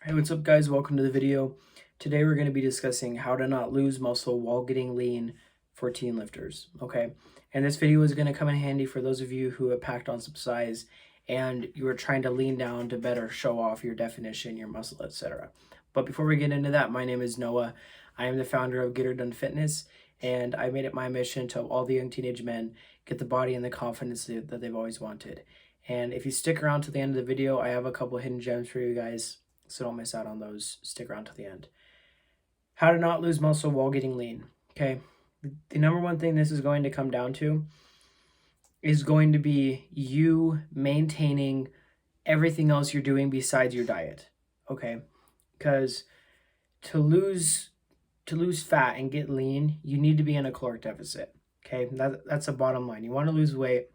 Hey, what's up guys? Welcome to the video. Today we're going to be discussing how to not lose muscle while getting lean for teen lifters, okay? And this video is going to come in handy for those of you who have packed on some size and you are trying to lean down to better show off your definition, your muscle, etc. But before we get into that, my name is Noah. I am the founder of Get Her Done Fitness, and I made it my mission to help all the young teenage men get the body and the confidence that they've always wanted. And if you stick around to the end of the video, I have a couple hidden gems for you guys, so don't miss out on those. Stick around to the end. How to not lose muscle while getting lean. Okay, the number one thing this is going to come down to is going to be you maintaining everything else you're doing besides your diet. Okay, because to lose fat and get lean, you need to be in a caloric deficit. Okay, that's a bottom line. You want to lose weight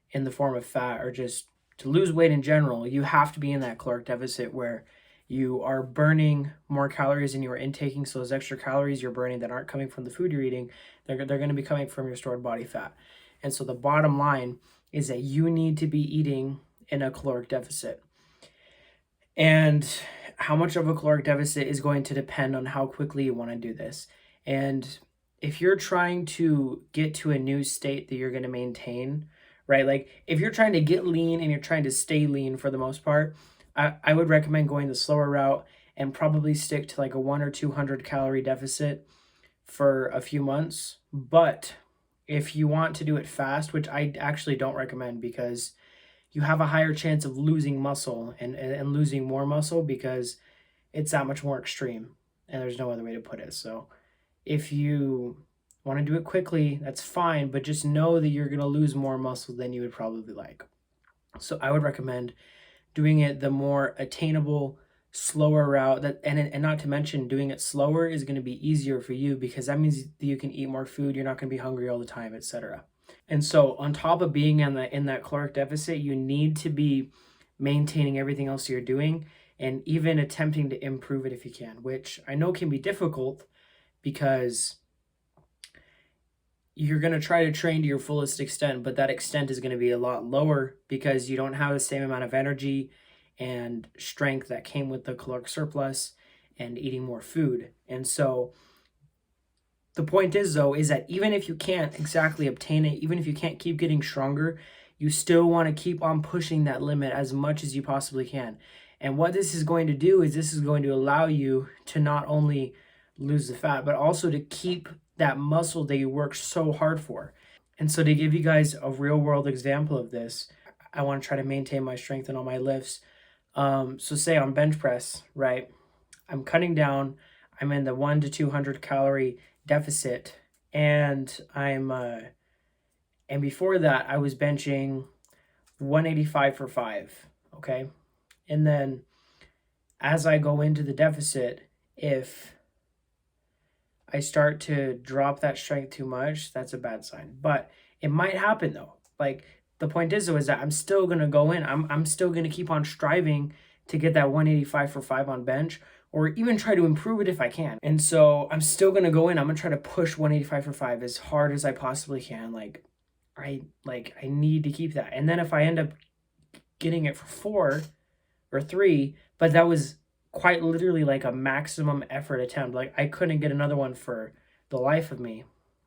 in the form of fat, or just to lose weight in general, you have to be in that caloric deficit where you are burning more calories than you are intaking. So those extra calories you're burning that aren't coming from the food you're eating, they're going to be coming from your stored body fat. And so the bottom line is that you need to be eating in a caloric deficit. And how much of a caloric deficit is going to depend on how quickly you want to do this. And if you're trying to get to a new state that you're going to maintain, right? Like if you're trying to get lean and you're trying to stay lean for the most part, I would recommend going the slower route and probably stick to like a 100 or 200 calorie deficit for a few months. But if you want to do it fast, which I actually don't recommend, because you have a higher chance of losing muscle and losing more muscle because it's that much more extreme, and there's no other way to put it. So if you want to do it quickly, that's fine, but just know that you're going to lose more muscle than you would probably like. So I would recommend doing it the more attainable, slower route. And not to mention, doing it slower is going to be easier for you because that means that you can eat more food, you're not going to be hungry all the time, etc. And so on top of being in that caloric deficit, you need to be maintaining everything else you're doing and even attempting to improve it if you can, which I know can be difficult because you're going to try to train to your fullest extent, but that extent is going to be a lot lower because you don't have the same amount of energy and strength that came with the caloric surplus and eating more food. And so the point is, though, is that even if you can't exactly obtain it, even if you can't keep getting stronger, you still want to keep on pushing that limit as much as you possibly can. And what this is going to do is this is going to allow you to not only lose the fat, but also to keep that muscle that you work so hard for. And so to give you guys a real world example of this, I want to try to maintain my strength in all my lifts. So say on bench press, right? I'm cutting down, I'm in the 100 to 200 calorie deficit, and and before that I was benching 185 for 5, okay? And then as I go into the deficit, if I start to drop that strength too much, that's a bad sign. But it might happen though. Like the point is though, is that I'm still gonna go in. I'm still gonna keep on striving to get that 185 for 5 on bench, or even try to improve it if I can. And so I'm still gonna go in. I'm gonna try to push 185 for 5 as hard as I possibly can. I need to keep that. And then if I end up getting it for 4 or 3, but that was quite literally like a maximum effort attempt, like I couldn't get another one for the life of me,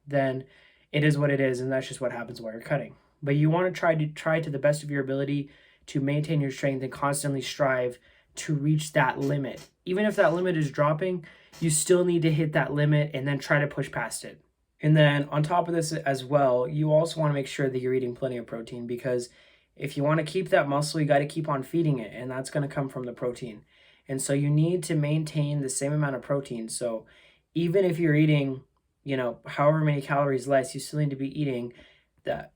then it is what it is, and that's just what happens while you're cutting. But you want to try to the best of your ability to maintain your strength and constantly strive to reach that limit. Even if that limit is dropping, you still need to hit that limit and then try to push past it. And then on top of this as well, you also want to make sure that you're eating plenty of protein, because if you want to keep that muscle, you got to keep on feeding it, and that's going to come from the protein. And so you need to maintain the same amount of protein. So even if you're eating, however many calories less, you still need to be eating that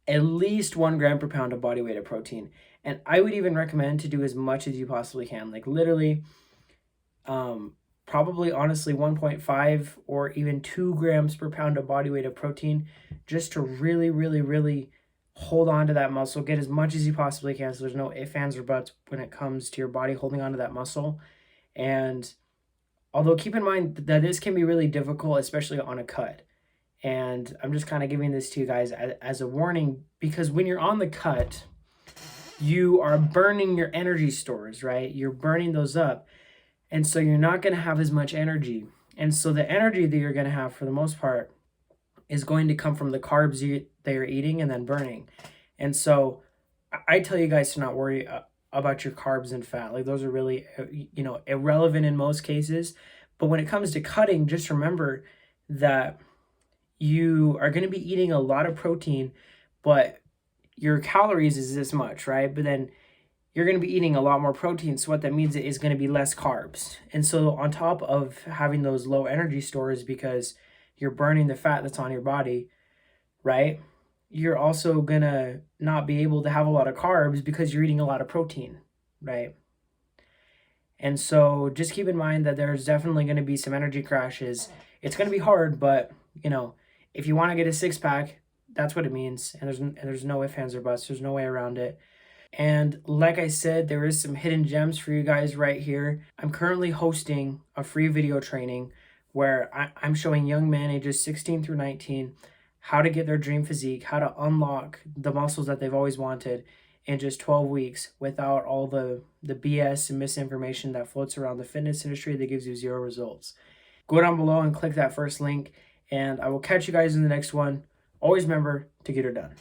at least 1 gram per pound of body weight of protein. And I would even recommend to do as much as you possibly can, like literally, probably honestly 1.5 or even 2 grams per pound of body weight of protein, just to really, really, really hold on to that muscle, get as much as you possibly can, so there's no ifs, ands, or buts when it comes to your body holding on to that muscle. And although keep in mind that this can be really difficult, especially on a cut, and I'm just kind of giving this to you guys as a warning, because when you're on the cut, you are burning your energy stores, right? You're burning those up. And so you're not going to have as much energy. And so the energy that you're going to have for the most part is going to come from the carbs that you're eating and then burning. And so I tell you guys to not worry about your carbs and fat. Like those are really, irrelevant in most cases. But when it comes to cutting, just remember that you are going to be eating a lot of protein, but your calories is this much, right? But then you're going to be eating a lot more protein. So what that means is going to be less carbs. And so on top of having those low energy stores because you're burning the fat that's on your body, right? You're also going to not be able to have a lot of carbs because you're eating a lot of protein, right? And so just keep in mind that there's definitely going to be some energy crashes. It's going to be hard, but if you want to get a six pack, that's what it means. And there's no ifs, ands, or buts. There's no way around it. And like I said, there is some hidden gems for you guys right here. I'm currently hosting a free video training where I'm showing young men ages 16 through 19 how to get their dream physique, how to unlock the muscles that they've always wanted in just 12 weeks without all the BS and misinformation that floats around the fitness industry that gives you zero results. Go down below and click that first link, and I will catch you guys in the next one. Always remember to get her done.